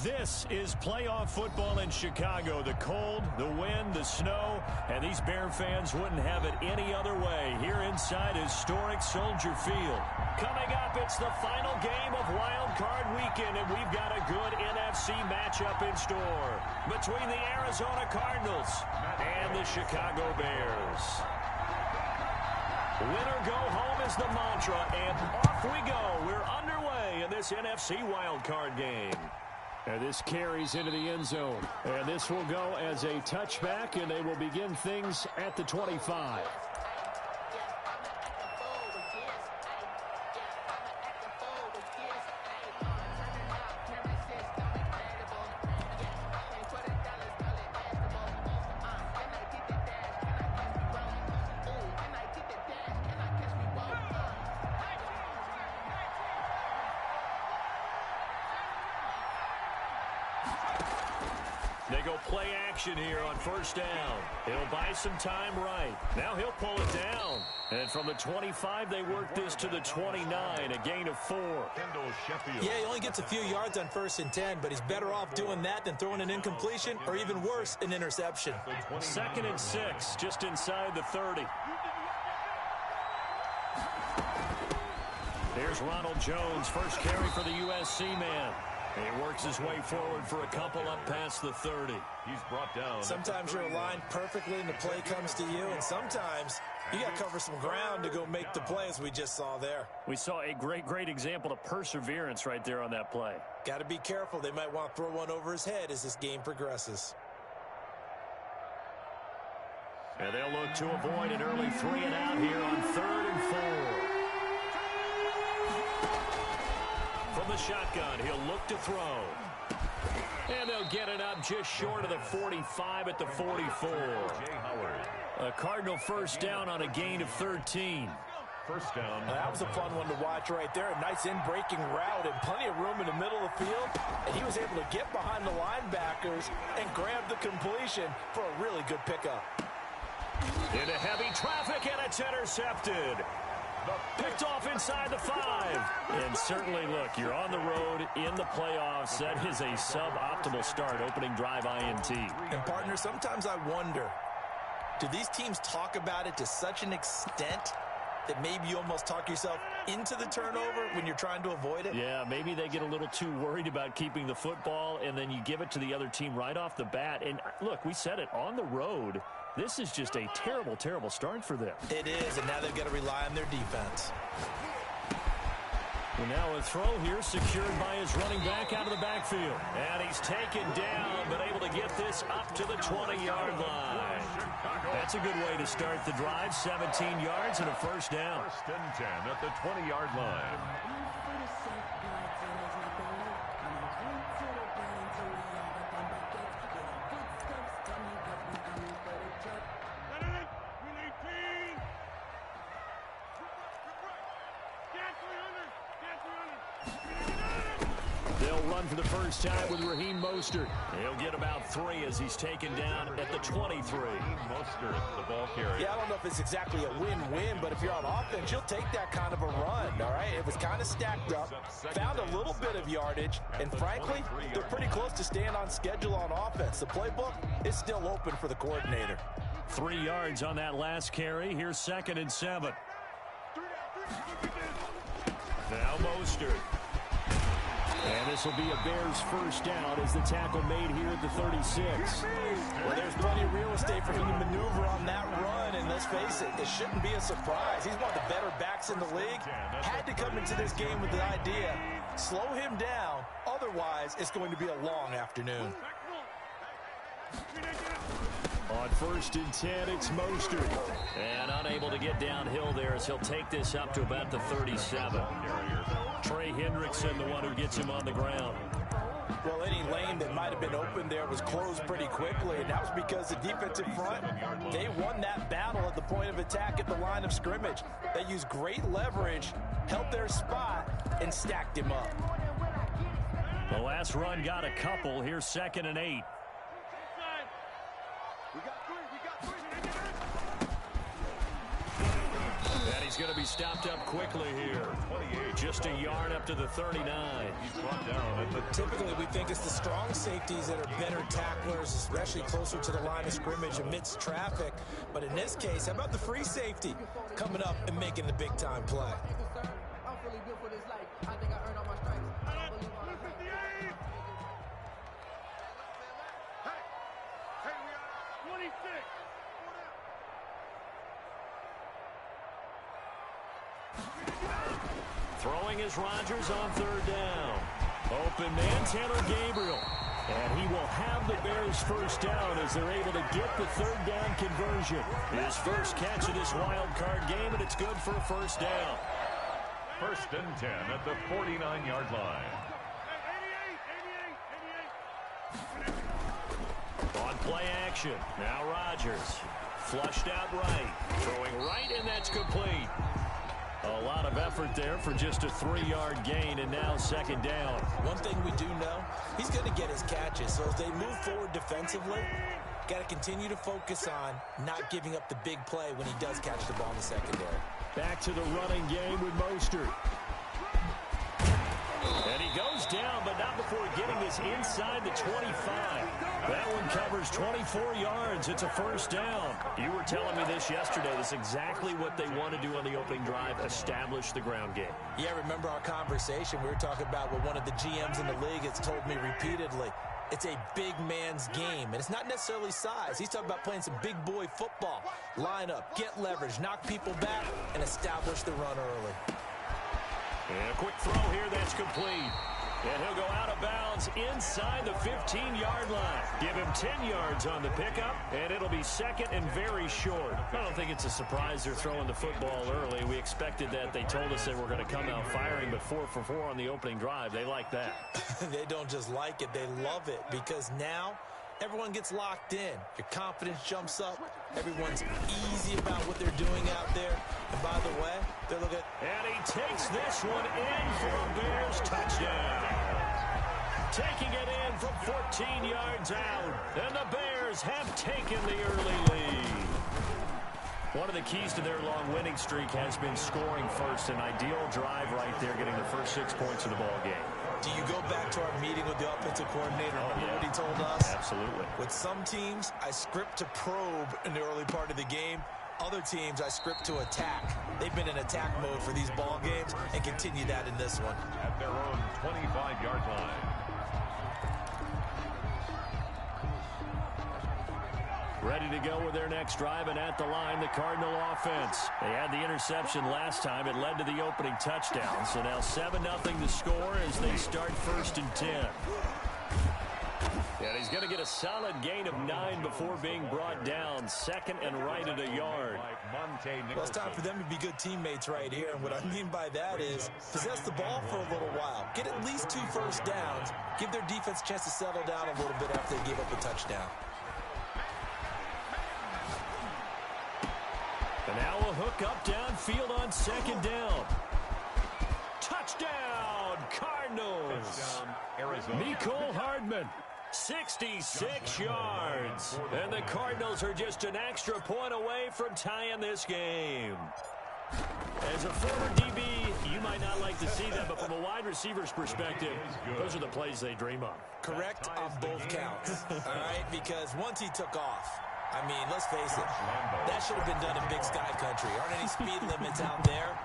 This is playoff football in Chicago. The cold, the wind, the snow, and these Bear fans wouldn't have it any other way here inside historic Soldier Field. Coming up, it's the final game of Wild Card Weekend, and we've got a good NFC matchup in store between the Arizona Cardinals and the Chicago Bears. Win or go home is the mantra, and off we go. We're underway in this NFC Wild Card game. And this carries into the end zone. And this will go as a touchback, and they will begin things at the 25. They go play action here on first down. He'll buy some time right. Now he'll pull it down. And from the 25, they work this to the 29, a gain of 4. Yeah, he only gets a few yards on 1st and 10, but he's better off doing that than throwing an incompletion or even worse, an interception. 2nd and 6, just inside the 30. Here's Ronald Jones, first carry for the USC man. He works his way forward for a couple up past the 30. He's brought down. Sometimes you're aligned perfectly and the play comes to you, and sometimes you got to cover some ground to go make the play, as we just saw there. We saw a great example of perseverance right there on that play. Got to be careful. They might want to throw one over his head as this game progresses. And they'll look to avoid an early 3 and out here on 3rd and 4. From the shotgun, he'll look to throw. And they'll get it up just short of the 45 at the 44. A Cardinal first down on a gain of 13. First down. That was a fun one to watch right there. A nice in-breaking route and plenty of room in the middle of the field. And he was able to get behind the linebackers and grab the completion for a really good pickup. Into heavy traffic, and it's intercepted. Picked off inside the 5. And certainly, look, you're on the road in the playoffs. That is a suboptimal start, opening drive INT. And, partner, sometimes I wonder, do these teams talk about it to such an extent that maybe you almost talk yourself into the turnover when you're trying to avoid it? Yeah, maybe they get a little too worried about keeping the football, and then you give it to the other team right off the bat. And, look, we said it, on the road, this is just a terrible start for them. It is, and now they've got to rely on their defense. And now a throw here secured by his running back out of the backfield. And he's taken down, but able to get this up to the 20-yard line. That's a good way to start the drive. 17 yards and a first down. 1st and 10 at the 20-yard line. They'll run for the first time with Raheem Mostert. He'll get about 3 as he's taken down at the 23. Mostert, the ball carrier. Yeah, I don't know if it's exactly a win-win, but if you're on offense, you'll take that kind of a run, all right? It was kind of stacked up, found a little bit of yardage, and frankly, they're pretty close to staying on schedule on offense. The playbook is still open for the coordinator. 3 yards on that last carry. Here's 2nd and 7. Now Mostert. And this will be a Bears first down as the tackle made here at the 36. Well, there's plenty of real estate for him to maneuver on that run, and let's face it, it shouldn't be a surprise. He's one of the better backs in the league. Had to come into this game with the idea, slow him down, otherwise it's going to be a long afternoon. On 1st and 10, it's Mostert. And unable to get downhill there as he'll take this up to about the 37. Trey Hendrickson, the one who gets him on the ground. Well, any lane that might have been open there was closed pretty quickly, and that was because the defensive front, they won that battle at the point of attack at the line of scrimmage. They used great leverage, held their spot, and stacked him up. The last run got a couple. Here's 2nd and 8. And he's going to be stopped up quickly here. just a yard up to the 39. He's brought down at the Typically, we think it's the strong safeties that are better tacklers, especially closer to the line of scrimmage amidst traffic. But in this case, how about the free safety coming up and making the big-time play? I'm fully built for this life. I think I earned all my stripes. I don't believe I'm Hey, we are 26. Throwing is Rodgers on third down. Open man, Taylor Gabriel. And he will have the Bears first down as they're able to get the third down conversion. His first catch of this wild card game, and it's good for a first down. 1st and 10 at the 49-yard line. On play action, now Rodgers. Flushed out right. Throwing right, and that's complete. A lot of effort there for just a 3-yard gain, and now second down. One thing we do know, he's going to get his catches. So as they move forward defensively, got to continue to focus on not giving up the big play when he does catch the ball in the secondary. Back to the running game with Mostert. And he goes down, but not before getting this inside the 25. That one covers 24 yards. It's a first down. You were telling me this yesterday. That's exactly what they want to do on the opening drive, establish the ground game. Yeah, remember our conversation? We were talking about what one of the GMs in the league has told me repeatedly. It's a big man's game, and it's not necessarily size. He's talking about playing some big boy football. Line up, get leverage, knock people back, and establish the run early. And a quick throw here that's complete. And he'll go out of bounds inside the 15-yard line. Give him 10 yards on the pickup, and it'll be second and very short. I don't think it's a surprise they're throwing the football early. We expected that. They told us they were going to come out firing, but 4 for 4 on the opening drive. They like that. They don't just like it, they love it, because now everyone gets locked in. Your confidence jumps up. Everyone's easy about what they're doing out there. And by the way, they're looking at... And he takes this one in for a Bears touchdown. Taking it in from 14 yards out. And the Bears have taken the early lead. One of the keys to their long winning streak has been scoring first. An ideal drive right there, getting the first 6 points of the ball game. Do you go back to our meeting with the offensive coordinator? Remember what he told us? Absolutely. With some teams, I script to probe in the early part of the game. Other teams, I script to attack. They've been in attack mode for these ball games and continue that in this one. At their own 25-yard line. Ready to go with their next drive, and at the line, the Cardinal offense. They had the interception last time. It led to the opening touchdown. So now 7-0 to score as they start 1st and 10. And he's going to get a solid gain of 9 before being brought down. Second and right at a yard. Well, it's time for them to be good teammates right here. And what I mean by that is possess the ball for a little while. Get at least 2 first downs. Give their defense a chance to settle down a little bit after they give up a touchdown. And now a hook up downfield on second down. Touchdown, Cardinals. Touchdown, Arizona. Mecole Hardman, 66 yards. And the Cardinals are just an extra point away from tying this game. As a former DB, you might not like to see that, but from a wide receiver's perspective, those are the plays they dream of. Correct on both counts, all right? Because once he took off, I mean, let's face it, that should have been done in Big Sky Country. Aren't any speed limits out there?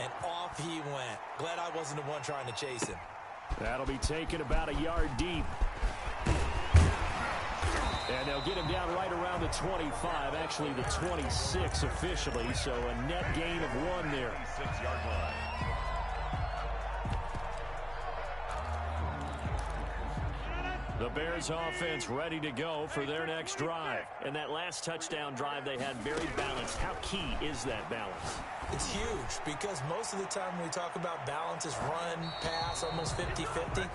And off he went. Glad I wasn't the one trying to chase him. That'll be taken about a yard deep. And they'll get him down right around the 25, actually the 26 officially, so a net gain of 1 there. 6-yard line. The Bears offense ready to go for their next drive. And that last touchdown drive they had very balanced. How key is that balance? It's huge because most of the time when we talk about balance, it's run, pass, almost 50-50.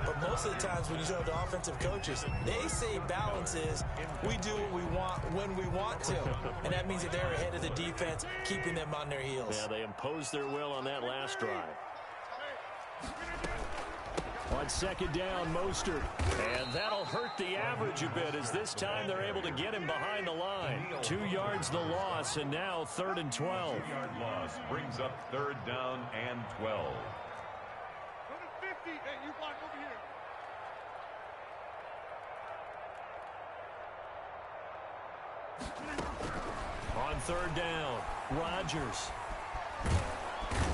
But most of the times when you talk to offensive coaches, they say balance is we do what we want when we want to. And that means that they're ahead of the defense, keeping them on their heels. Yeah, they imposed their will on that last drive. On second down, Mostert. And that'll hurt the average a bit as this time they're able to get him behind the line. 2 yards the loss, and now 3rd and 12. 2-yard loss brings up 3rd down and 12. Hey, you block over here. On third down, Rodgers.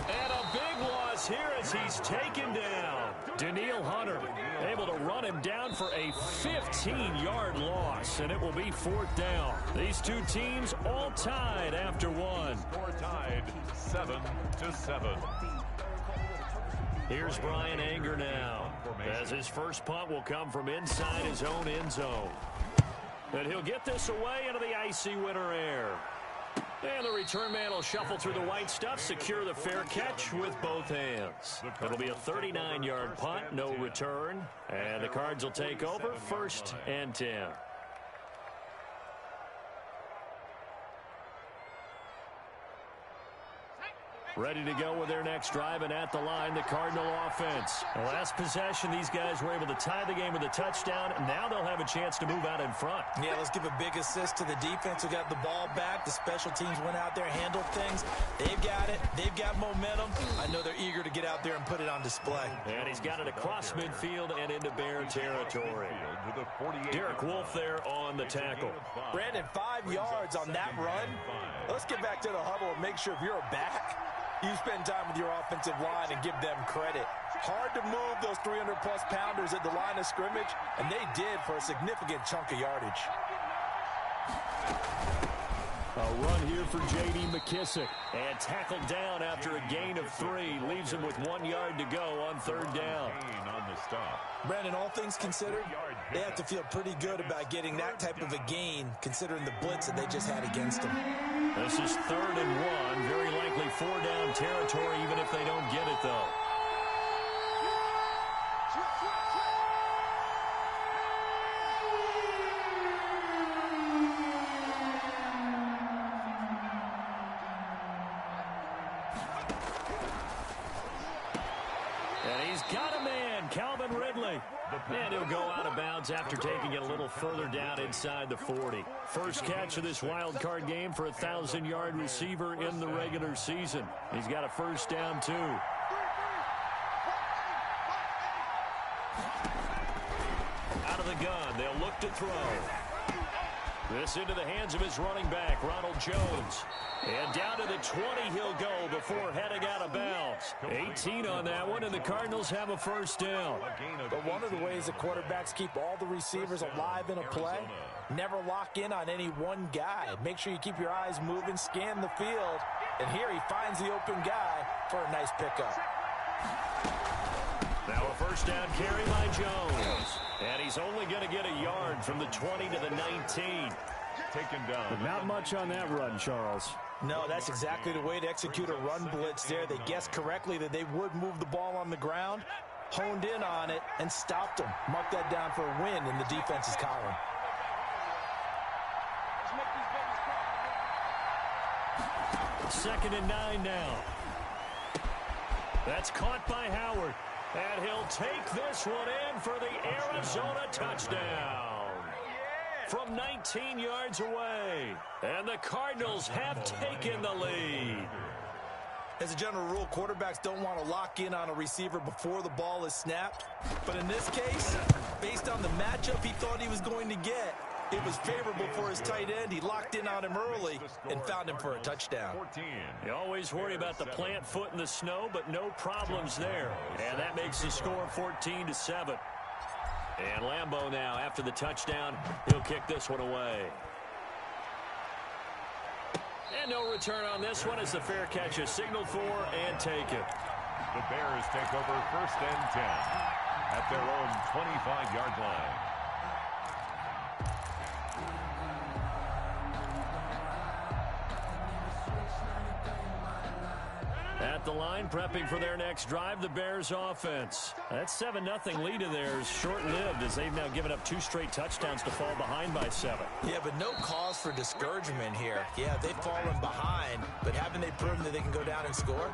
And a big loss here as he's taken down. Danielle Hunter able to run him down for a 15-yard loss, and it will be fourth down. These two teams all tied after one. Score tied 7-7. Here's Brian Anger now, as his first punt will come from inside his own end zone. And he'll get this away into the icy winter air. And the return man will shuffle through the white stuff, secure the fair catch with both hands. It'll be a 39-yard punt, no return. And the Cards will take over, 1st and 10. Ready to go with their next drive, and at the line, the Cardinal offense. The last possession, these guys were able to tie the game with a touchdown, and now they'll have a chance to move out in front. Yeah, let's give a big assist to the defense who got the ball back. The special teams went out there, handled things. They've got it. They've got momentum. I know they're eager to get out there and put it on display. And he's got it across midfield and into Bear territory. Derek Wolfe there on the tackle. Brandon, 5 yards on that run. Let's get back to the huddle and make sure if you're a back, you spend time with your offensive line and give them credit. Hard to move those 300-plus pounders at the line of scrimmage, and they did for a significant chunk of yardage. A run here for J.D. McKissick. And tackled down after a gain of 3. Leaves him with 1 yard to go on third down. Brandon, all things considered, they have to feel pretty good about getting that type of a gain, considering the blitz that they just had against them. This is 3rd and 1. Very likely 4-down territory, even if they don't get it, though. Calvin Ridley. And he'll go out of bounds after taking it a little further down inside the 40. First catch of this wild card game for a 1,000-yard receiver in the regular season. He's got a first down, too. Out of the gun, they'll look to throw. This into the hands of his running back, Ronald Jones. And down to the 20 he'll go before heading out of bounds. 18 on that one, and the Cardinals have a first down. But one of the ways the quarterbacks keep all the receivers alive in a play, never lock in on any one guy. Make sure you keep your eyes moving, scan the field, and here he finds the open guy for a nice pickup. Now a first down carry by Jones. And he's only going to get a yard from the 20 to the 19. Taken down. But not much on that run, Charles. No, that's exactly the way to execute a run blitz there. They guessed correctly that they would move the ball on the ground, honed in on it, and stopped them. Mark that down for a win in the defense's column. Second and 9 now. That's caught by Howard. And he'll take this one in for the Arizona touchdown. From 19 yards away. And the Cardinals have taken the lead. As a general rule, quarterbacks don't want to lock in on a receiver before the ball is snapped. But in this case, based on the matchup he thought he was going to get, it was favorable for his tight end. He locked in on him early and found him for a touchdown. You always worry about the plant foot in the snow, but no problems there. And that makes the score 14-7. And Lambeau now, after the touchdown, he'll kick this one away. And no return on this one as the fair catch is signaled for and taken. The Bears take over 1st and 10 at their own 25-yard line. At the line, prepping for their next drive, the Bears offense. That 7-0 lead of theirs short-lived as they've now given up 2 straight touchdowns to fall behind by 7. Yeah, but no cause for discouragement here. Yeah, they've fallen behind, but haven't they proven that they can go down and score?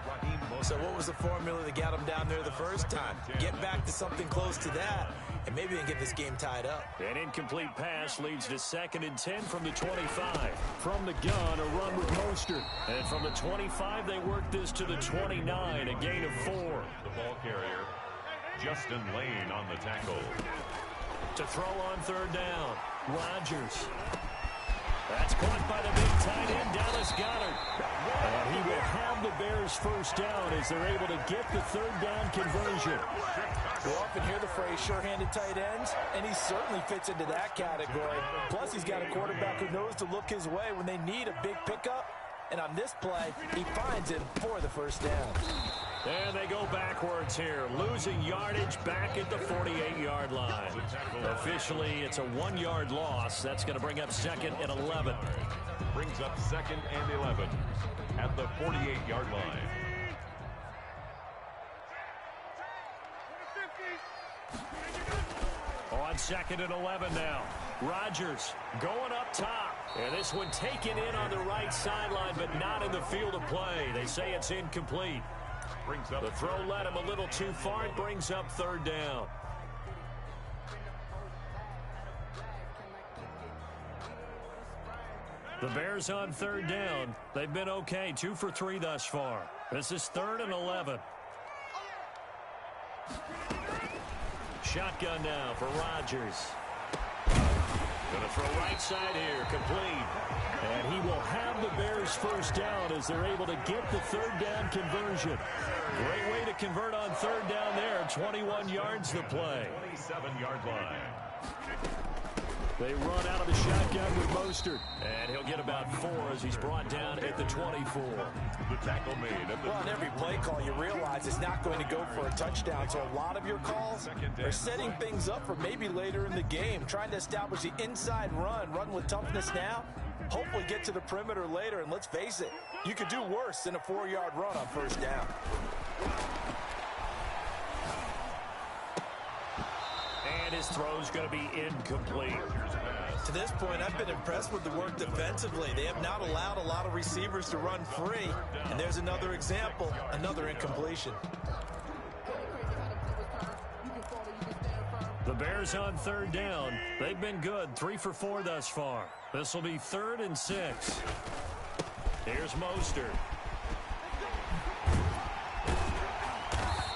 So what was the formula that got them down there the first time? Get back to something close to that, and maybe they can get this game tied up. An incomplete pass leads to 2nd and 10 from the 25. From the gun, a run with Mostert. And from the 25, they work this to the 29, a gain of 4. The ball carrier Justin Lane on the tackle. To throw on third down, Rodgers. That's caught by the big tight end, Dallas Goedert. And he will have the Bears first down as they're able to get the third down conversion. You often hear the phrase sure-handed tight ends, and he certainly fits into that category. Plus, he's got a quarterback who knows to look his way when they need a big pickup. And on this play, he finds him for the first down. And they go backwards here, losing yardage back at the 48-yard line. Officially, it's a 1-yard loss. That's going to bring up second and 11. Brings up second and 11 at the 48-yard line. On second and 11 now. Rodgers going up top. And this one taken in on the right sideline, but not in the field of play. They say it's incomplete. The throw led him a little too far. It brings up third down. The Bears on third down. They've been okay. 2 for 3 thus far. This is third and 11. Shotgun now for Rodgers. Going to throw right side here, complete. And he will have the Bears first down as they're able to get the third down conversion. Great way to convert on third down there. 21 yards to play. 27-yard line. They run out of the shotgun with Mostert. And he'll get about 4 as he's brought down at the 24. The tackle made at the... Well, on every play call, you realize it's not going to go for a touchdown. So a lot of your calls are setting things up for maybe later in the game, trying to establish the inside run with toughness now, hopefully get to the perimeter later. And let's face it, you could do worse than a 4-yard run on first down. And his throw's going to be incomplete. To this point, I've been impressed with the work defensively. They have not allowed a lot of receivers to run free. And there's another example, another incompletion. The Bears on third down. They've been good. 3 for 4 thus far. This will be 3rd and 6. Here's Mostert.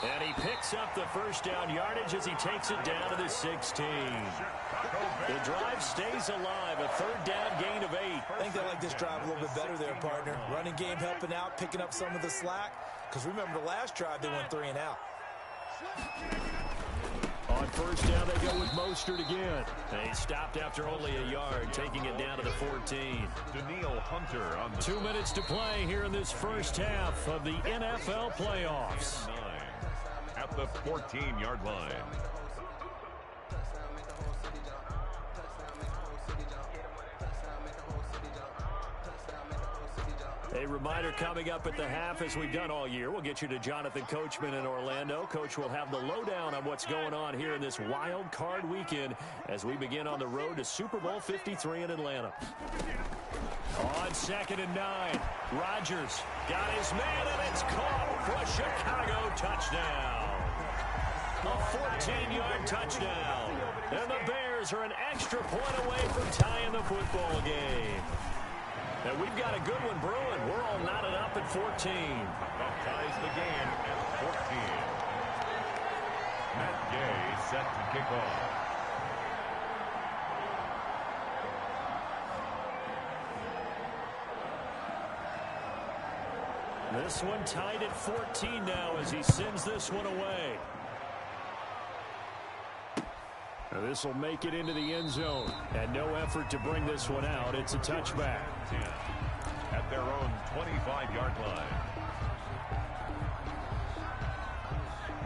And he picks up the first down yardage as he takes it down to the 16. The drive stays alive. A third down gain of 8. I think they like this drive a little bit better there, partner. Running game helping out, picking up some of the slack. Because remember the last drive, they went 3 and out. On first down, they go with Mostert again. And he stopped after only a yard, taking it down to the 14. Danielle Hunter on the... 2 minutes to play here in this first half of the NFL playoffs. At the 14-yard line. A reminder coming up at the half, as we've done all year. We'll get you to Jonathan Coachman in Orlando. Coach will have the lowdown on what's going on here in this wild card weekend as we begin on the road to Super Bowl 53 in Atlanta. On second and 9, Rodgers got his man, and it's caught for a Chicago touchdown. A 14-yard touchdown. And the Bears are an extra point away from tying the football game. And we've got a good one brewing. We're all knotted up at 14. That ties the game at 14. Matt Gay set to kick off. This one tied at 14 now as he sends this one away. Now this will make it into the end zone. And no effort to bring this one out. It's a touchback. At their own 25-yard line.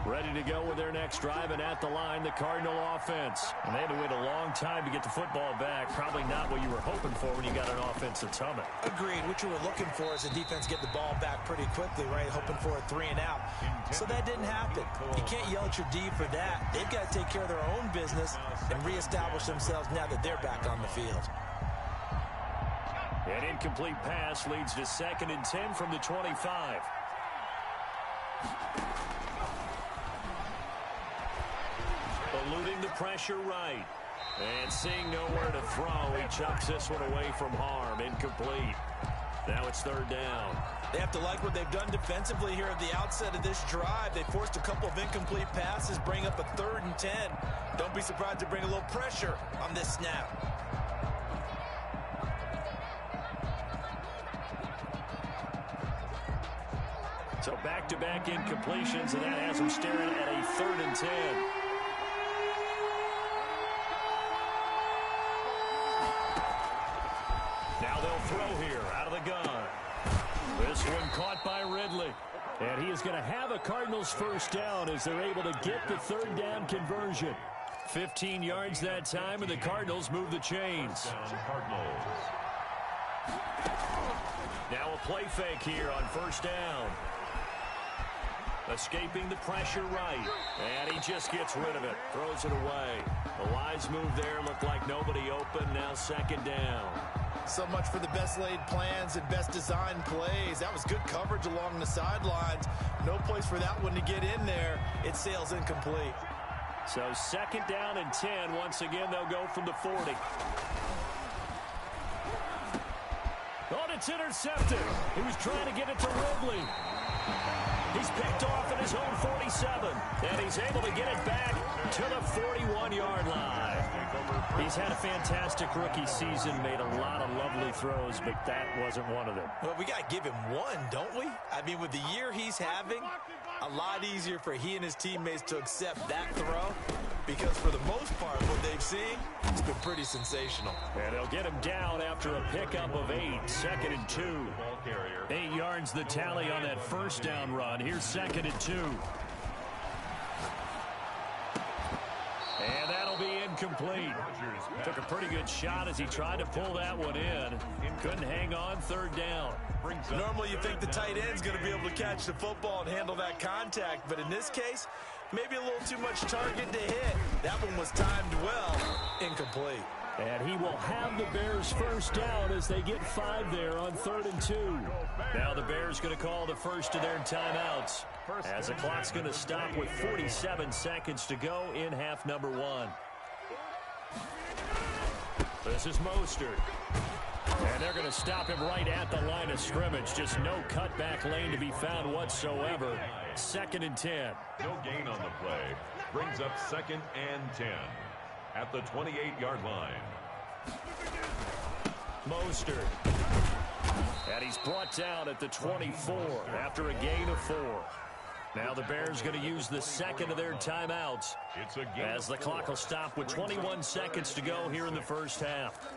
Ready to go with their next drive, and at the line, the Cardinal offense. And they had to wait a long time to get the football back. Probably not what you were hoping for when you got an offense that's humming. Agreed. What you were looking for is the defense get the ball back pretty quickly, right? Hoping for a 3 and out. So that didn't happen. You can't yell at your D for that. They've got to take care of their own business and reestablish themselves now that they're back on the field. An incomplete pass leads to 2nd and 10 from the 25. Eluding the pressure right. And seeing nowhere to throw, he chucks this one away from harm. Incomplete. Now it's third down. They have to like what they've done defensively here at the outset of this drive. They forced a couple of incomplete passes, bring up a 3rd and 10. Don't be surprised to bring a little pressure on this snap. So back-to-back incompletions, and that has them staring at a 3rd and 10. Now they'll throw here out of the gun. This one caught by Ridley. And he is going to have a Cardinals first down as they're able to get the 3rd down conversion. 15 yards that time, and the Cardinals move the chains. Now a play fake here on first down. Escaping the pressure right. And he just gets rid of it. Throws it away. The wise move there. Looked like nobody open. Now 2nd down. So much for the best laid plans and best designed plays. That was good coverage along the sidelines. No place for that one to get in there. It sails incomplete. So 2nd down and 10. Once again, they'll go from the 40. Oh, it's intercepted. He was trying to get it to Ridley. He's picked off at his own 47, and he's able to get it back to the 41-yard line. He's had a fantastic rookie season, made a lot of lovely throws, but that wasn't one of them. Well, we got to give him one, don't we? I mean, with the year he's having, a lot easier for he and his teammates to accept that throw, because for the most part, what they've seen, it's been pretty sensational. And they'll get him down after a pickup of 8, 2nd and 2. 8 yards the tally on that first down run. Here's 2nd and 2. And that'll be incomplete. Took a pretty good shot as he tried to pull that one in. Couldn't hang on 3rd down. Normally you think the tight end's going to be able to catch the football and handle that contact, but in this case, maybe a little too much target to hit. That one was timed well. Incomplete. And he will have the Bears first down as they get 5 there on 3rd and 2. Now the Bears going to call the first of their timeouts as the clock's going to stop with 47 seconds to go in half number 1. This is Mostert. And they're going to stop him right at the line of scrimmage. Just no cutback lane to be found whatsoever. 2nd and 10. No gain on the play. Brings up 2nd and 10 at the 28-yard line. Mostert. And he's brought down at the 24 after a gain of 4. Now the Bears going to use the 2nd of their timeouts as the clock will stop with 21 seconds to go here in the first half.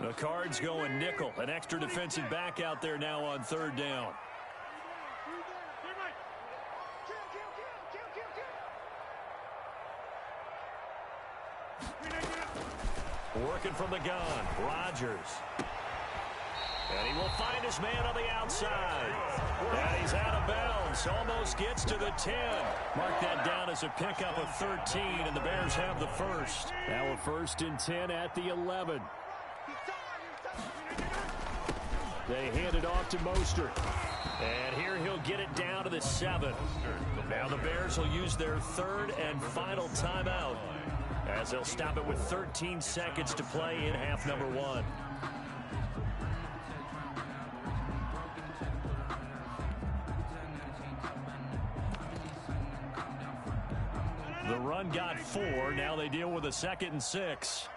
The Cards going nickel. An extra defensive back out there now on 3rd down. Working from the gun, Rodgers. And he will find his man on the outside. And he's out of bounds. Almost gets to the 10. Mark that down as a pickup of 13, and the Bears have the first. Now a 1st and 10 at the 11. They hand it off to Mostert. And here he'll get it down to the 7. Now the Bears will use their 3rd and final timeout as they'll stop it with 13 seconds to play in half number 1. The run got 4. Now they deal with a 2nd and 6.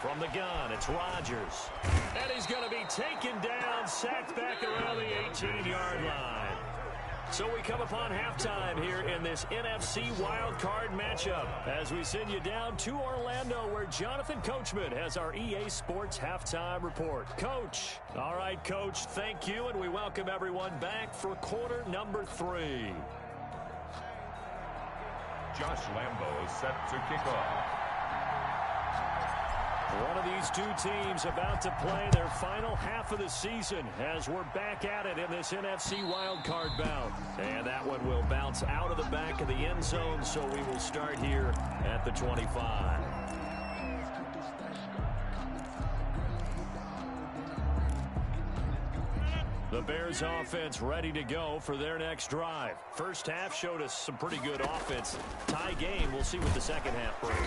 From the gun, it's Rodgers. And he's going to be taken down, sacked back around the 18-yard line. So we come upon halftime here in this NFC wildcard matchup as we send you down to Orlando where Jonathan Coachman has our EA Sports halftime report. Coach. All right, Coach, thank you, and we welcome everyone back for quarter number 3. Josh Lambo is set to kick off. One of these two teams about to play their final half of the season as we're back at it in this NFC wildcard bout. And that one will bounce out of the back of the end zone, so we will start here at the 25. The Bears offense ready to go for their next drive. First half showed us some pretty good offense. Tie game. We'll see what the second half brings.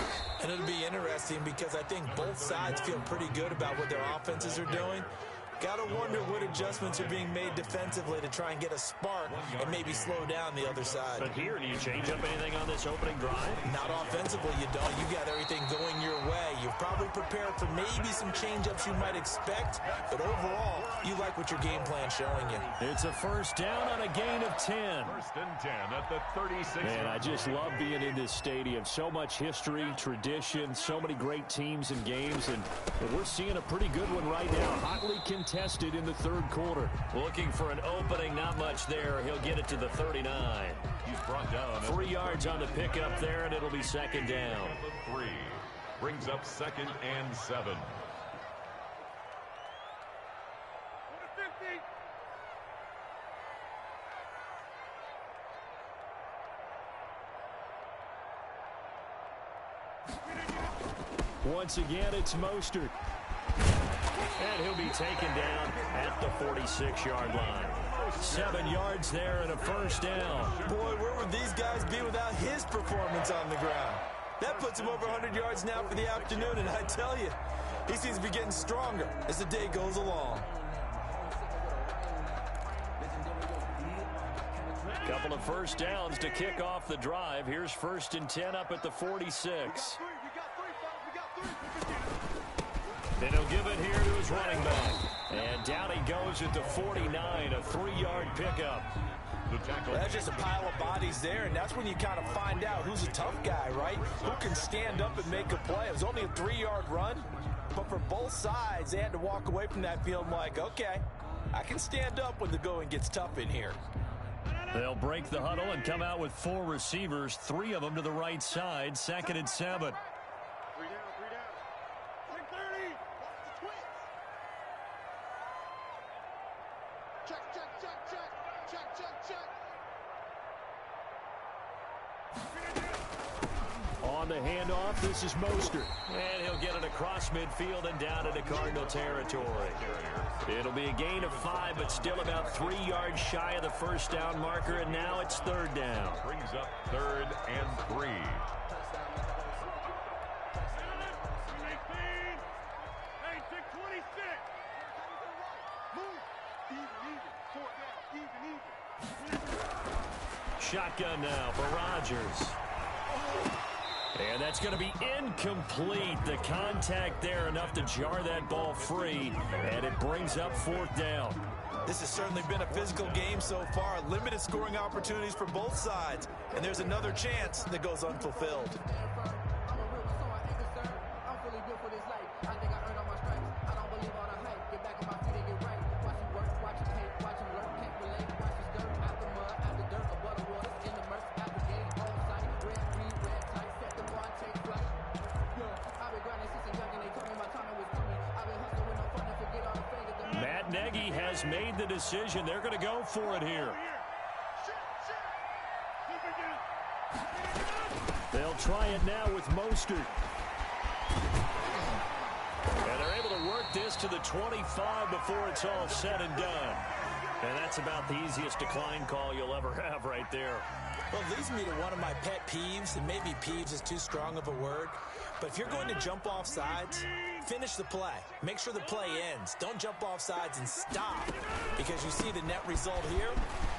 And it'll be interesting because I think both sides feel pretty good about what their offenses are doing. Got to wonder what adjustments are being made defensively to try and get a spark and maybe slow down the other side. But here, do you change up anything on this opening drive? Not offensively, you don't. You got everything going your way. You've probably prepared for maybe some change-ups you might expect, but overall, you like what your game plan's showing you. It's a first down on a gain of 10. First and 10 at the 36. Man, I just love being in this stadium. So much history, tradition, so many great teams and games, and we're seeing a pretty good one right now. Hotly contested in the third quarter. Looking for an opening, not much there. He'll get it to the 39. He's brought down 3 yards on the pickup there, and it'll be second down. 3. Brings up 2nd and 7. Once again, it's Mostert. And he'll be taken down at the 46-yard line. 7 yards there and a first down. Boy, where would these guys be without his performance on the ground? That puts him over 100 yards now for the afternoon, and I tell you, he seems to be getting stronger as the day goes along. Couple of first downs to kick off the drive. Here's 1st and 10 up at the 46. And he'll give it here to his running back. And down he goes at the 49, a 3-yard pickup. That's just a pile of bodies there, and that's when you kind of find out who's a tough guy, right? Who can stand up and make a play. It was only a 3-yard run, but for both sides, they had to walk away from that field like, okay, I can stand up when the going gets tough in here. They'll break the huddle and come out with 4 receivers, 3 of them to the right side, 2nd and 7. On the handoff, this is Mostert. And he'll get it across midfield and down into Cardinal territory. It'll be a gain of 5, but still about 3 yards shy of the first down marker, and now it's 3rd down. Brings up 3rd and 3. Shotgun now for Rodgers. And that's going to be incomplete. The contact there enough to jar that ball free, and it brings up 4th down. This has certainly been a physical game so far. Limited scoring opportunities for both sides, and there's another chance that goes unfulfilled. Nagy has made the decision. They're going to go for it here. They'll try it now with Mostert. And they're able to work this to the 25 before it's all said and done. And that's about the easiest decline call you'll ever have right there. Well, it leads me to one of my pet peeves, and maybe peeves is too strong of a word, but if you're going to jump off sides, finish the play. Make sure the play ends. Don't jump off sides and stop, because you see the net result here.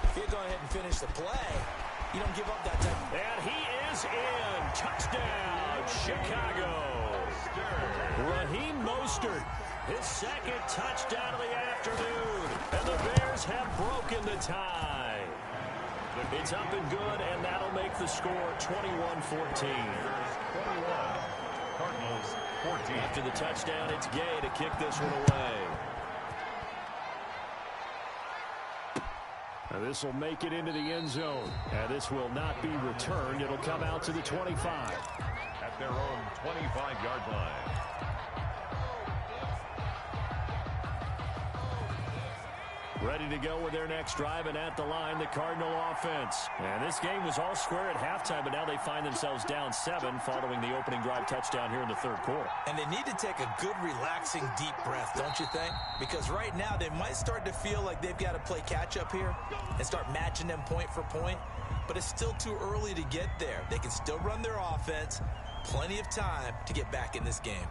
If you go ahead and finish the play, you don't give up that time. And he is in. Touchdown, Chicago. Raheem Mostert, his 2nd touchdown of the afternoon. And the Bears have broken the tie. It's up and good, and that'll make the score 21-14. Cardinals 14. After the touchdown, it's Gay to kick this one away. Now this will make it into the end zone. And this will not be returned. It'll come out to the 25. At their own 25-yard line. Ready to go with their next drive, and at the line, the Cardinal offense. And this game was all square at halftime, but now they find themselves down 7 following the opening drive touchdown here in the third quarter. And they need to take a good, relaxing, deep breath, don't you think? Because right now they might start to feel like they've got to play catch-up here and start matching them point for point. But it's still too early to get there. They can still run their offense. Plenty of time to get back in this game.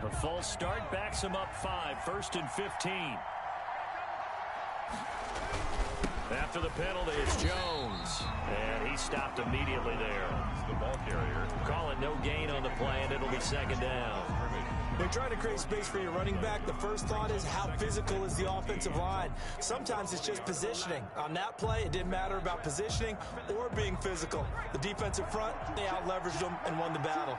The false start backs them up 5, 1st and 15. After the penalty, it's Jones. And he stopped immediately there. The ball carrier. Call it no gain on the play, and it'll be second down. They're trying to create space for your running back. The first thought is, how physical is the offensive line? Sometimes it's just positioning. On that play, it didn't matter about positioning or being physical. The defensive front, they out-leveraged them and won the battle.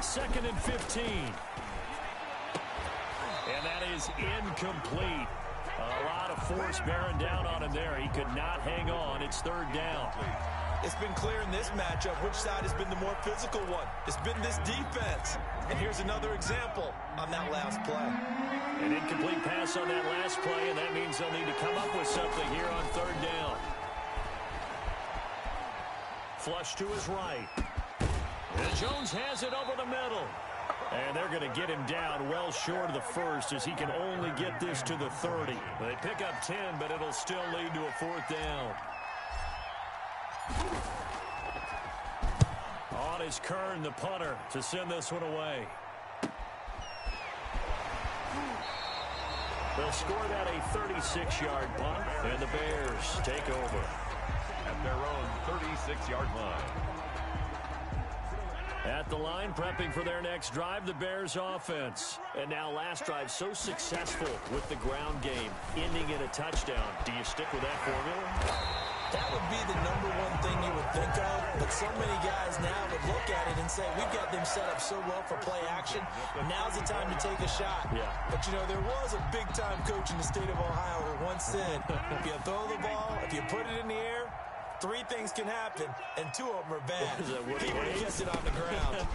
2nd and 15. And that is incomplete. A lot of force bearing down on him there. He could not hang on. It's 3rd down. It's been clear in this matchup which side has been the more physical one. It's been this defense. And here's another example on that last play. An incomplete pass on that last play, and that means they'll need to come up with something here on 3rd down. Flush to his right. And Jones has it over the middle. And they're going to get him down well short of the first, as he can only get this to the 30. They pick up 10, but it'll still lead to a 4th down. On is Kern, the punter, to send this one away. They'll score that a 36-yard punt, and the Bears take over At their own 36-yard line. At the line, prepping for their next drive, the Bears offense. And now last drive so successful with the ground game, ending in a touchdown. Do you stick with that formula? That would be the #1 thing you would think of, but so many guys now would look at it and say, we've got them set up so well for play action, now's the time to take a shot. Yeah. But, you know, there was a big-time coach in the state of Ohio who once said, if you throw the ball, if you put it in the air, 3 things can happen, and 2 of them are bad. He would have kept it on the ground.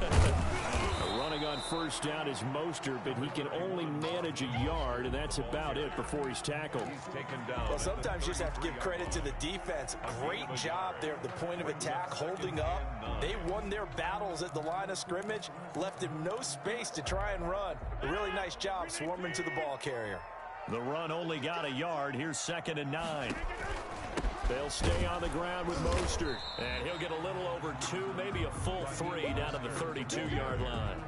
Running on 1st down is Mostert, but he can only manage a yard, and that's about it before he's tackled. He's taken down. Well, sometimes you just have to give credit to the defense. Great job there at the point of attack, holding up. They won their battles at the line of scrimmage, left him no space to try and run. A really nice job swarming to the ball carrier. The run only got a yard. Here's 2nd and 9. They'll stay on the ground with Mostert, and he'll get a little over 2, maybe a full 3 down to the 32-yard line.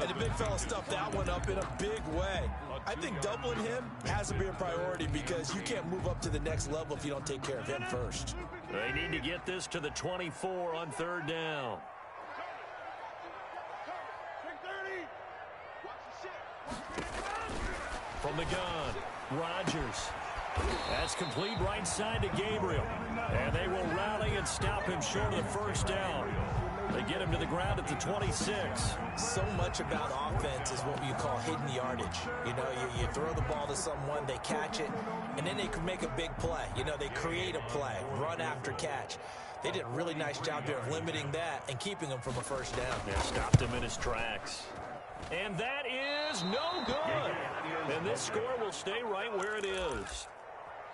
And the big fella stuffed that one up in a big way. I think doubling him has to be a priority, because you can't move up to the next level if you don't take care of him first. They need to get this to the 24 on 3rd down. From the gun, Rodgers. That's complete right side to Gabriel. And they will rally and stop him short of the 1st down. They get him to the ground at the 26. So much about offense is what you call hidden yardage. You know, you throw the ball to someone, they catch it, and then they can make a big play. You know, they create a play, run after catch. They did a really nice job there of limiting that and keeping him from a 1st down. Yeah, stopped him in his tracks. And that is no good. And this score will stay right where it is.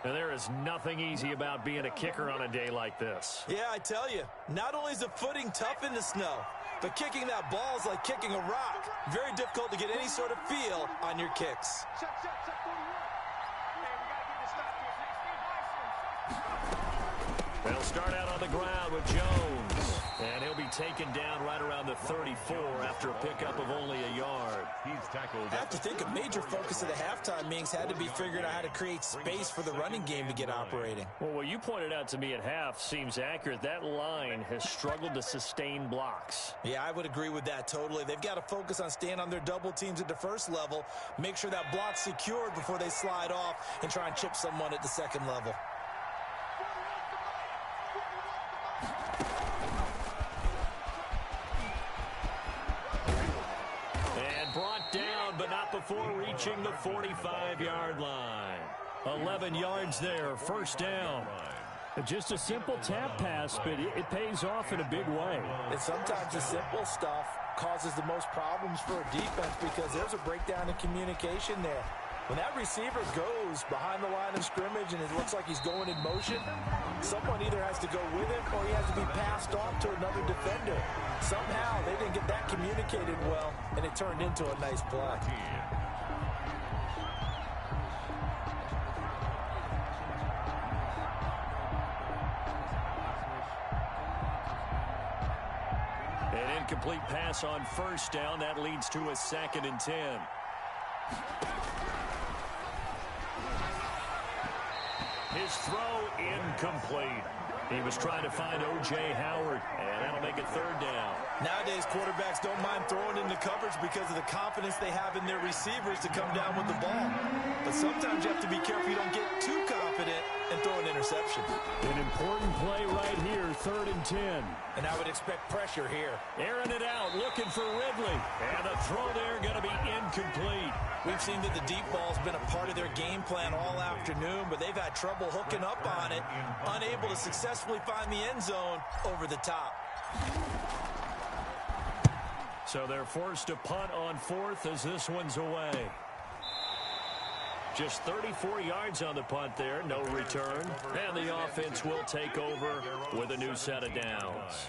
And there is nothing easy about being a kicker on a day like this. Yeah, I tell you, not only is the footing tough in the snow, but kicking that ball is like kicking a rock. Very difficult to get any sort of feel on your kicks. They'll start out on the ground with Jones. And he'll be taken down right around the 34 after a pickup of only a yard. He's tackled. I have to think a major focus of the halftime meetings had to be figuring out how to create space for the running game to get operating. Well, what you pointed out to me at half seems accurate. That line has struggled to sustain blocks. Yeah, I would agree with that totally. They've got to focus on staying on their double teams at the 1st level, make sure that block's secured before they slide off and try and chip someone at the 2nd level. But not before reaching the 45-yard line. 11 yards there, 1st down. Just a simple tap pass, but it pays off in a big way. And sometimes the simple stuff causes the most problems for a defense because there's a breakdown in communication there. When that receiver goes behind the line of scrimmage and it looks like he's going in motion, someone either has to go with him or he has to be passed on to another defender. Somehow they didn't get that communicated well, and it turned into a nice play. An incomplete pass on first down. That leads to a 2nd and 10. His throw incomplete. He was trying to find O.J. Howard, and that'll make it 3rd down. Nowadays, quarterbacks don't mind throwing into coverage because of the confidence they have in their receivers to come down with the ball. But sometimes you have to be careful you don't get too confident and throw an interception. An important play right here, 3rd and 10. And I would expect pressure here. Airing it out, looking for Ridley. And the throw there going to be incomplete. We've seen that the deep ball's been a part of their game plan all afternoon, but they've had trouble hooking up on it, unable to successfully find the end zone over the top. So they're forced to punt on 4th as this one's away. Just 34 yards on the punt there, no return. And the offense will take over with a new set of downs.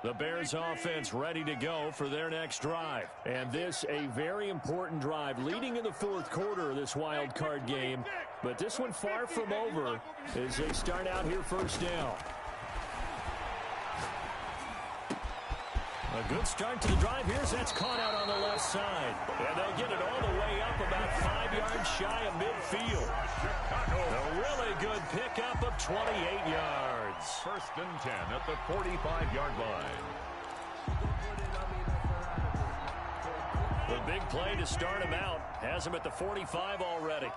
The Bears offense ready to go for their next drive. And this a very important drive leading in the 4th quarter of this wild card game. But this one far from over as they start out here first down. A good start to the drive here as that's caught out on the left side. And they'll get it all the way up about 5 yards shy of midfield. A really good pickup of 28 yards. 1st and 10 at the 45-yard line. The big play to start him out. Has him at the 45 already.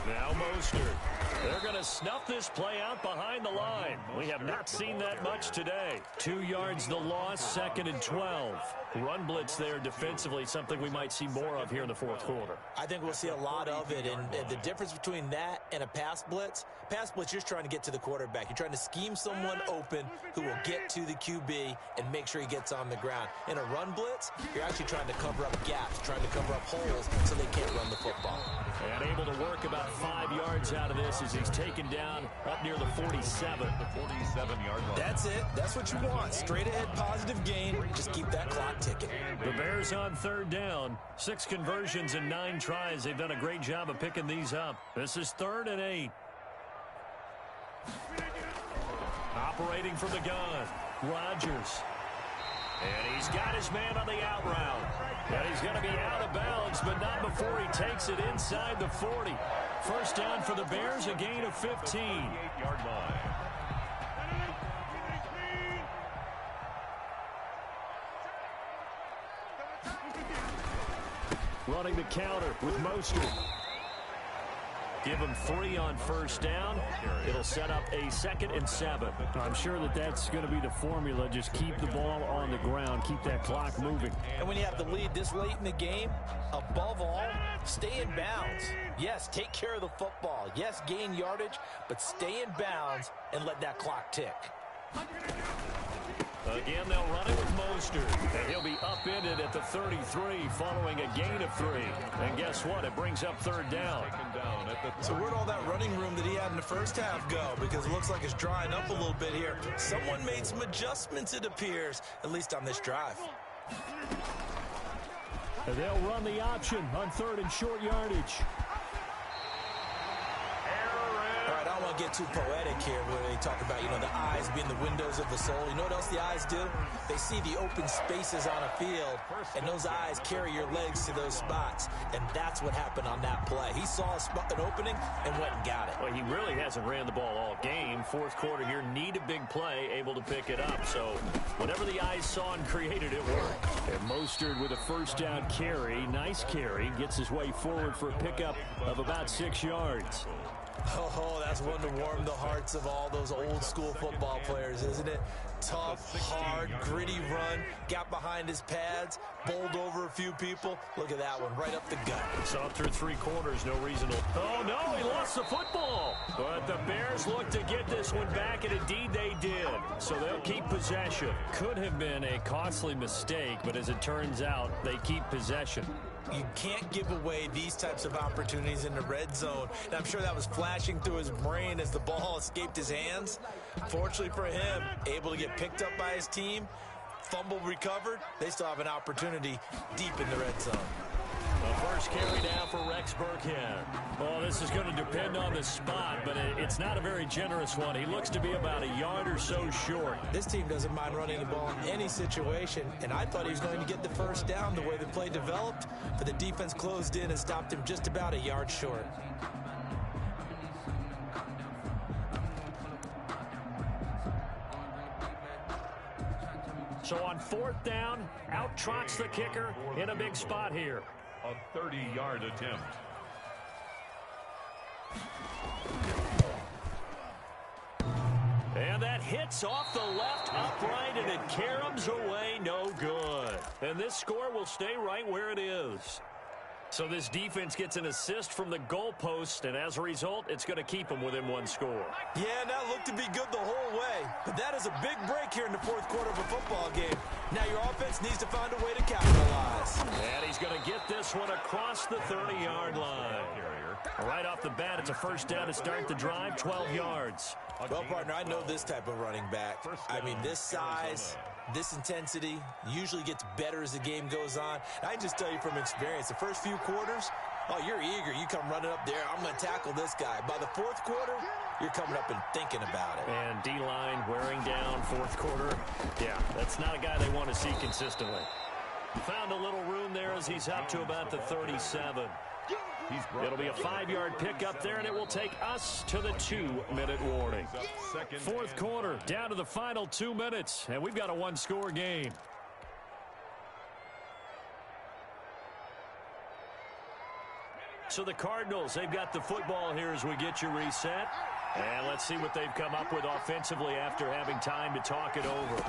Now Mostert. They're going to snuff this play out behind the line. We have not seen that much today. 2 yards the loss, 2nd and 12. Run blitz there defensively, something we might see more of here in the 4th quarter. I think we'll see a lot of it, and the difference between that and a pass blitz, you're just trying to get to the quarterback. You're trying to scheme someone open who will get to the QB and make sure he gets on the ground. In a run blitz, you're actually trying to cover up gaps, trying to cover up holes so they can't run the football. And able to work about 5 yards out of this as he's taken down up near the 47. The 47-yard line. That's it. That's what you want. Straight ahead positive gain. Just keep that clock ticking. The Bears on 3rd down. 6 conversions and 9 tries. They've done a great job of picking these up. This is 3rd and 8. Operating from the gun, Rodgers. And he's got his man on the out route. And he's going to be out of bounds, but not before he takes it inside the 40. First down for the Bears, a gain of 15. 48-yard line. Running the counter with Mostert. Give him 3 on first down. It'll set up a 2nd and 7. I'm sure that that's going to be the formula. Just keep the ball on the ground. Keep that clock moving. And when you have the lead this late in the game, above all, stay in bounds. Yes, take care of the football. Yes, gain yardage, but stay in bounds and let that clock tick. Again, they'll run it with Mostert. And he'll be upended at the 33 following a gain of 3. And guess what? It brings up 3rd down. So where'd all that running room that he had in the first half go? Because it looks like it's drying up a little bit here. Someone made some adjustments, it appears, at least on this drive. And they'll run the option on 3rd and short yardage. I don't want to get too poetic here where they talk about, the eyes being the windows of the soul. You know what else the eyes do? They see the open spaces on a field, and those eyes carry your legs to those spots. And that's what happened on that play. He saw an opening and went and got it. Well, he really hasn't ran the ball all game. 4th quarter here, need a big play, able to pick it up. So whatever the eyes saw and created, it worked. And Mostert with a first down carry. Nice carry. Gets his way forward for a pickup of about 6 yards. Oh, that's one to warm the hearts of all those old school football players, isn't it? Tough, hard, gritty run, got behind his pads, bowled over a few people. Look at that one, right up the gut. Saw through 3 quarters, no reason to... Oh, no, he lost the football. But the Bears look to get this one back, and indeed they did. So they'll keep possession. Could have been a costly mistake, but as it turns out, they keep possession. You can't give away these types of opportunities in the red zone. And I'm sure that was flashing through his brain as the ball escaped his hands. Fortunately for him, able to get picked up by his team, fumble recovered. They still have an opportunity deep in the red zone. The first carry down for Rex Burkhead. Oh, this is going to depend on the spot, but it's not a very generous one. He looks to be about a yard or so short. This team doesn't mind running the ball in any situation, and I thought he was going to get the first down the way the play developed, but the defense closed in and stopped him just about a yard short. So on 4th down, out trots the kicker in a big spot here. A 30-yard attempt. And that hits off the left upright, and it caroms away, no good. And this score will stay right where it is. So this defense gets an assist from the goalpost, and as a result, it's going to keep them within 1 score. Yeah, and that looked to be good the whole way. But that is a big break here in the 4th quarter of a football game. Now your offense needs to find a way to capitalize. And he's going to get this one across the 30-yard line. Right off the bat, it's a first down to start the drive, 12 yards. Well, partner, I know this type of running back. I mean, this size, this intensity usually gets better as the game goes on. I can just tell you from experience, the first few quarters, oh, you're eager. You come running up there, I'm going to tackle this guy. By the 4th quarter, you're coming up and thinking about it. And D-line wearing down 4th quarter. Yeah, that's not a guy they want to see consistently. Found a little room there as he's up to about the 37. It'll be a 5-yard pickup there, and it will take us to the 2-minute warning. 4th quarter, down to the final 2 minutes, and we've got a 1-score game. So the Cardinals, they've got the football here as we get you reset. And let's see what they've come up with offensively after having time to talk it over.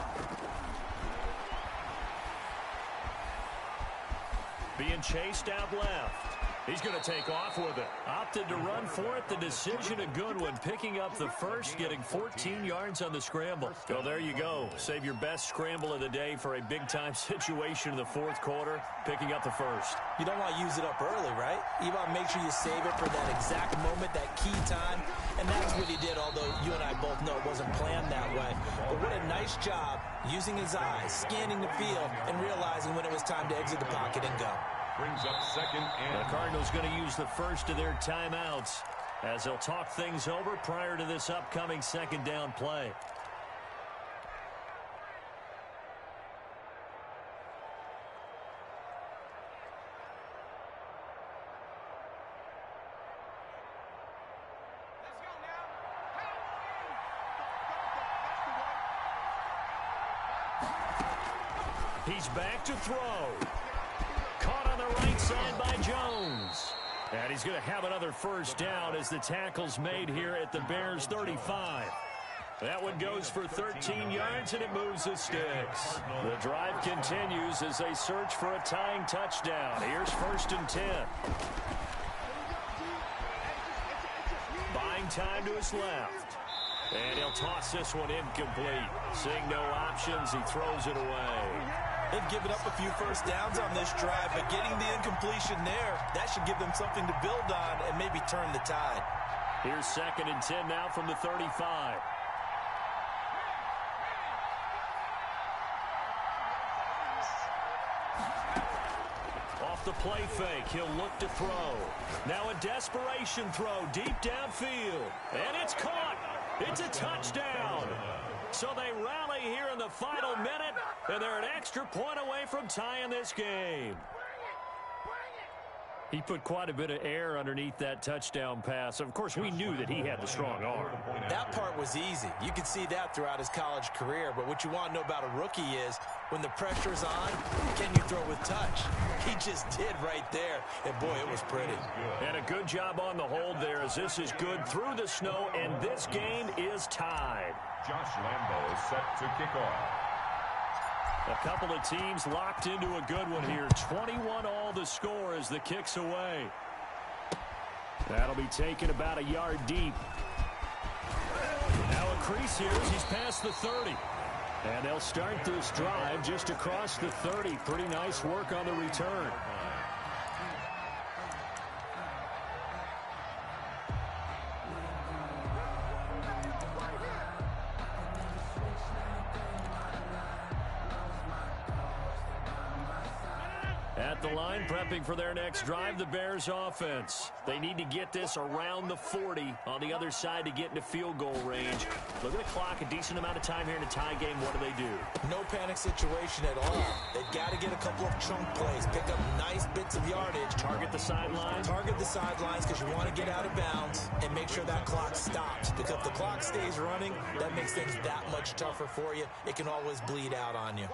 Being chased out left. He's going to take off with it. Opted to run for it. The decision a good one. Picking up the first, getting 14 yards on the scramble. Well, there you go. Save your best scramble of the day for a big-time situation in the 4th quarter. Picking up the first. You don't want to use it up early, right? You want to make sure you save it for that exact moment, that key time. And that's what he did, although you and I both know it wasn't planned that way. But what a nice job using his eyes, scanning the field, and realizing when it was time to exit the pocket and go. Brings up 2nd and... The Cardinals going to use the first of their timeouts as they'll talk things over prior to this upcoming 2nd down play. He's back to throw. Caught on the right side by Jones. And he's going to have another first down as the tackle's made here at the Bears 35. That one goes for 13 yards, and it moves the sticks. The drive continues as they search for a tying touchdown. Here's 1st and 10. Buying time to his left. And he'll toss this one incomplete. Seeing no options, he throws it away. They've given up a few first downs on this drive, but getting the incompletion there, that should give them something to build on and maybe turn the tide. Here's 2nd and 10 now from the 35. Off the play fake, he'll look to throw. Now a desperation throw deep downfield. And it's caught. It's a touchdown. So they rally here in the final minute, and they're an extra point away from tying this game. He put quite a bit of air underneath that touchdown pass. Of course, we knew that he had the strong arm. That part was easy. You could see that throughout his college career. But what you want to know about a rookie is when the pressure's on, can you throw with touch? He just did right there. And, boy, it was pretty. And a good job on the hold there as this is good through the snow, and this game is tied. Josh Lambo is set to kick off. A couple of teams locked into a good one here. 21 all the score as the kick's away. That'll be taken about a yard deep. Now a crease here as he's past the 30. And they'll start this drive just across the 30. Pretty nice work on the return. At the line, prepping for their next drive, the Bears offense. They need to get this around the 40 on the other side to get into field goal range. Look at the clock, a decent amount of time here in a tie game. What do? No panic situation at all. They've got to get a couple of chunk plays, pick up nice bits of yardage. Target the sidelines. Target the sidelines because you want to get out of bounds and make sure that clock stops. Because if the clock stays running, that makes things that much tougher for you. It can always bleed out on you.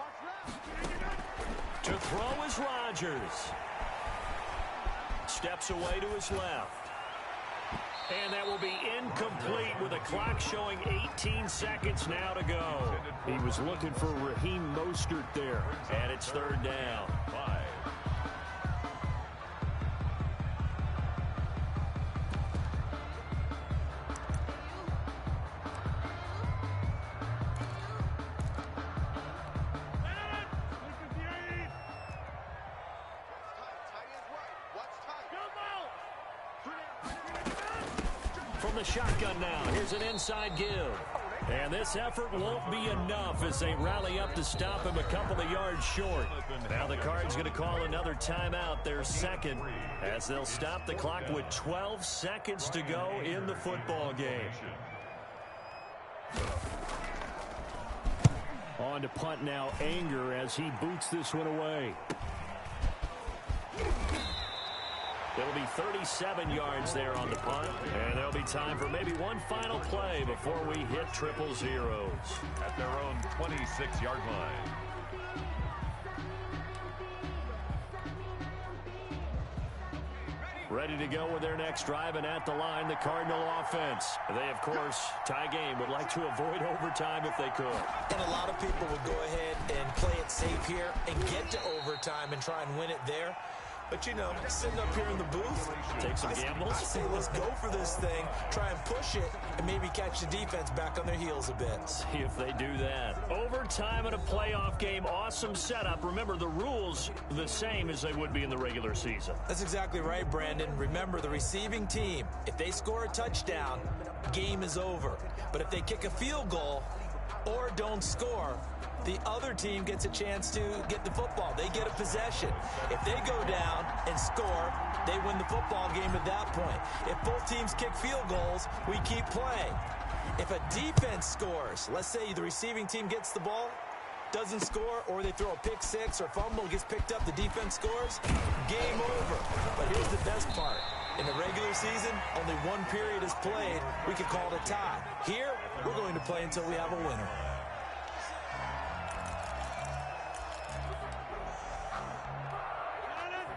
To throw is Rodgers. Steps away to his left. And that will be incomplete with a clock showing 18 seconds now to go. He was looking for Raheem Mostert there. And it's third down. 5. From the shotgun now, here's an inside give. And this effort won't be enough as they rally up to stop him a couple of yards short. Now the Cards going to call another timeout, their second, as they'll stop the clock with 12 seconds to go in the football game. On to punt now, Anger as he boots this one away. It'll be 37 yards there on the punt, and there'll be time for maybe one final play before we hit triple zeros. At their own 26-yard line. Ready to go with their next drive, and at the line, the Cardinal offense. They, of course, tie game, would like to avoid overtime if they could. And a lot of people would go ahead and play it safe here and get to overtime and try and win it there. But, you know, sitting up here in the booth, take some gambles. I say let's go for this thing, try and push it, and maybe catch the defense back on their heels a bit. See if they do that. Overtime in a playoff game, awesome setup. Remember, the rules the same as they would be in the regular season. That's exactly right, Brandon. Remember, the receiving team, if they score a touchdown, game is over. But if they kick a field goal or don't score, the other team gets a chance to get the football. They get a possession. If they go down and score, they win the football game at that point. If both teams kick field goals, we keep playing. If a defense scores, let's say the receiving team gets the ball, doesn't score, or they throw a pick six or fumble, gets picked up, the defense scores, game over. But here's the best part. In the regular season, only one period is played. We could call it a tie. Here, we're going to play until we have a winner.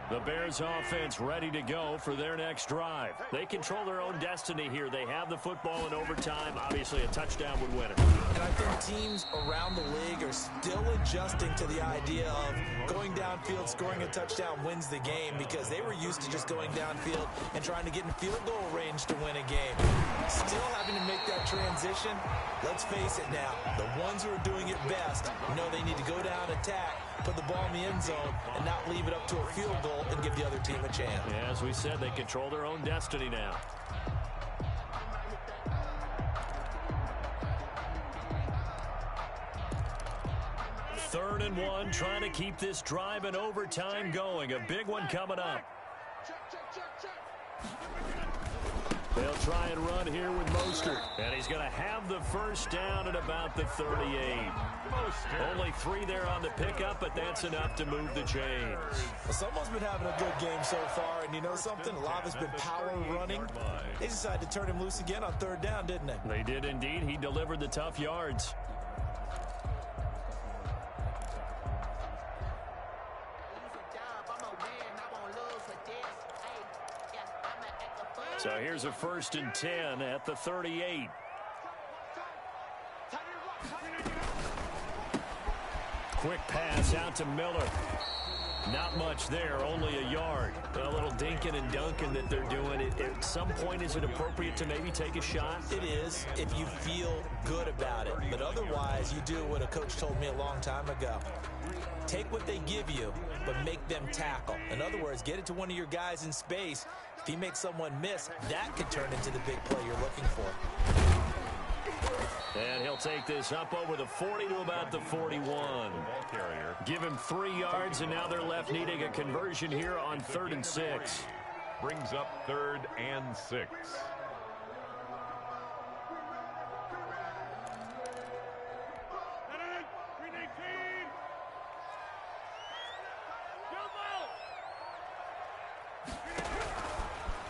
The Bears offense ready to go for their next drive. They control their own destiny here. They have the football in overtime. Obviously, a touchdown would win it. And I think teams around the league are still adjusting to the idea of going downfield, scoring a touchdown wins the game, because they were used to just going downfield and trying to get in field goal range to win a game. Still having to make that transition. Let's face it now, the ones who are doing it best know they need to go down, attack, put the ball in the end zone, and not leave it up to a field goal and give the other team a chance. Yeah, as we said, they control their own destiny now. Third and one, trying to keep this drive in overtime going. A big one coming up. They'll try and run here with Mostert. And he's going to have the first down at about the 38. Only 3 there on the pickup, but that's enough to move the chains. Well, someone's been having a good game so far, and you know something? A lot of it's been power running. They decided to turn him loose again on 3rd down, didn't they? They did indeed. He delivered the tough yards. So here's a 1st and 10 at the 38. Quick pass out to Miller. Not much there, only a yard. A little dinking and dunking that they're doing. At some point, is it appropriate to maybe take a shot? It is, if you feel good about it. But otherwise, you do what a coach told me a long time ago. Take what they give you, but make them tackle. In other words, get it to one of your guys in space. If he makes someone miss, that could turn into the big play you're looking for. And he'll take this up over the 40 to about the 41. Give him 3 yards, and now they're left needing a conversion here on 3rd and 6. Brings up 3rd and 6.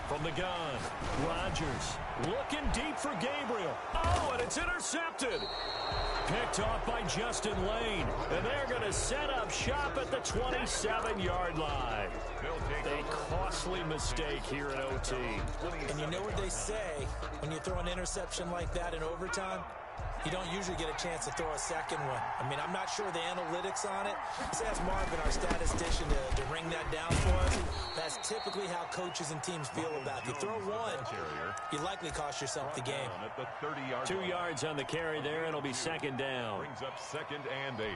From the gun, Rodgers looking deep for Gabriel. Oh, and it's intercepted. Picked off by Justin Lane. And they're going to set up shop at the 27-yard line. A costly mistake here in OT. And you know what they say when you throw an interception like that in overtime? You don't usually get a chance to throw a second one. I mean, I'm not sure the analytics on it. Let's ask Marvin, our statistician, to ring that down for us. That's typically how coaches and teams feel about it. You throw one, you likely cost yourself the game. 2 yards on the carry there, and it'll be 2nd down. Brings up 2nd and 8.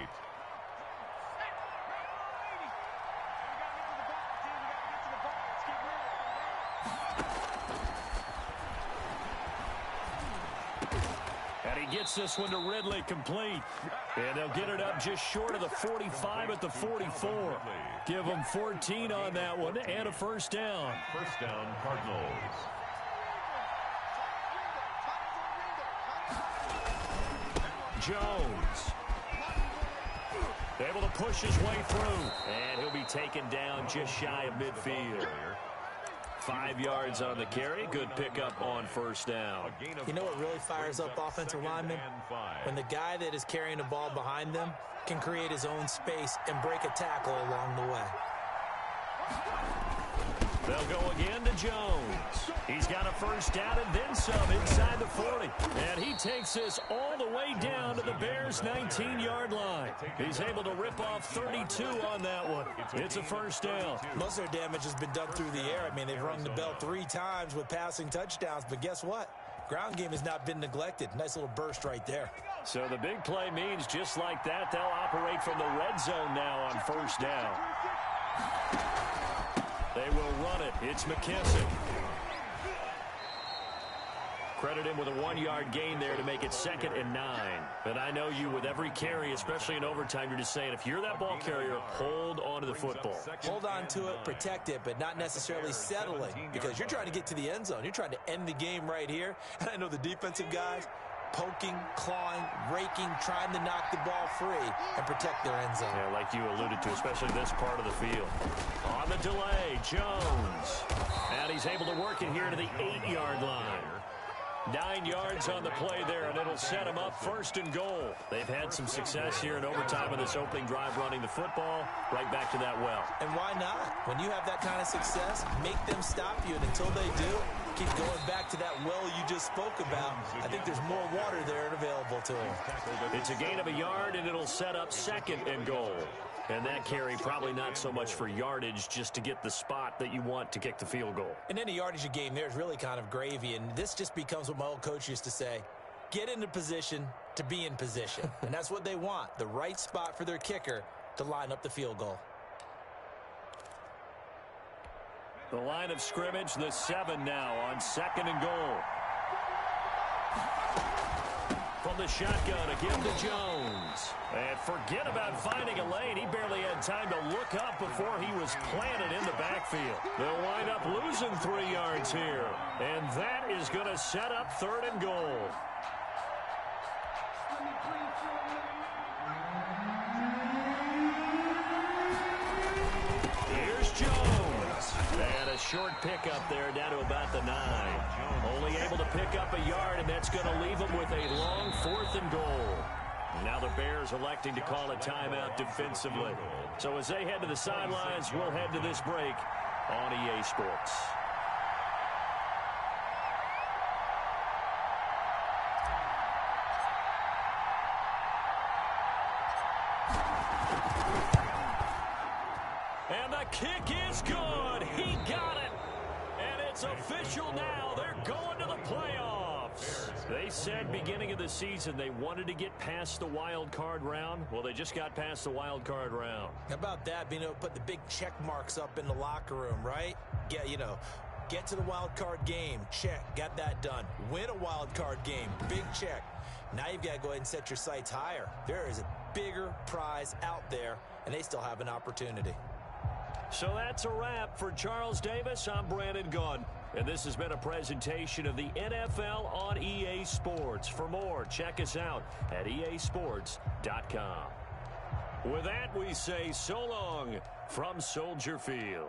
Gets this one to Ridley, complete. And they'll get it up just short of the 45 at the 44. Give them 14 on that one and a 1st down. 1st down, Cardinals. Jones. Able to push his way through. And he'll be taken down just shy of midfield. 5 yards on the carry. Good pickup on 1st down. You know what really fires up offensive linemen? When the guy that is carrying the ball behind them can create his own space and break a tackle along the way. They'll go again to Jones. He's got a 1st down and then some inside the 40. And he takes this all the way down to the Bears' 19-yard line. He's able to rip off 32 on that one. It's a 1st down. Most of their damage has been done through the air. I mean, they've rung the bell 3 times with passing touchdowns. But guess what? Ground game has not been neglected. Nice little burst right there. So the big play means just like that, they'll operate from the red zone now on 1st down. They will run it. It's McKissick. Credit him with a 1-yard gain there to make it 2nd and 9. But I know you, with every carry, especially in overtime, you're just saying, if you're that ball carrier, hold on to the football. Hold on to it, protect it, but not necessarily settling, because you're trying to get to the end zone. You're trying to end the game right here. And I know the defensive guys, poking, clawing, raking, trying to knock the ball free and protect their end zone. Yeah, like you alluded to, especially this part of the field. On the delay, Jones. And he's able to work it here to the 8-yard line. 9 yards on the play there, and it'll set them up 1st and goal. They've had some success here in overtime in this opening drive running the football right back to that well. And why not? When you have that kind of success, make them stop you, and until they do, keep going back to that well you just spoke about. I think there's more water there and available to them. It's a gain of a yard, and it'll set up 2nd and goal. And that carry probably not so much for yardage, just to get the spot that you want to kick the field goal. And any yardage of game there is really kind of gravy, and this just becomes what my old coach used to say. Get into position to be in position. And that's what they want, the right spot for their kicker to line up the field goal. The line of scrimmage, the 7 now on 2nd and goal. From the shotgun to give to Jones. And forget about finding a lane. He barely had time to look up before he was planted in the backfield. They'll wind up losing 3 yards here. And that is going to set up 3rd and goal. Here's Jones. And a short pickup there down to about the 9. Only able to pick up a yard, and that's going to leave him with a long 4th and goal. Now the Bears electing to call a timeout defensively. So as they head to the sidelines, we'll head to this break on EA Sports. And the kick is good. He got it. And it's official now. They're going to the playoffs. They said beginning of the season they wanted to get past the wild card round. Well, they just got past the wild card round. How about that, being able to put the big check marks up in the locker room, right? Get to the wild card game. Check. Got that done. Win a wild card game. Big check. Now you've got to go ahead and set your sights higher. There is a bigger prize out there, and they still have an opportunity. So that's a wrap for Charles Davis. I'm Brandon Gunn. And this has been a presentation of the NFL on EA Sports. For more, check us out at easports.com. With that, we say so long from Soldier Field.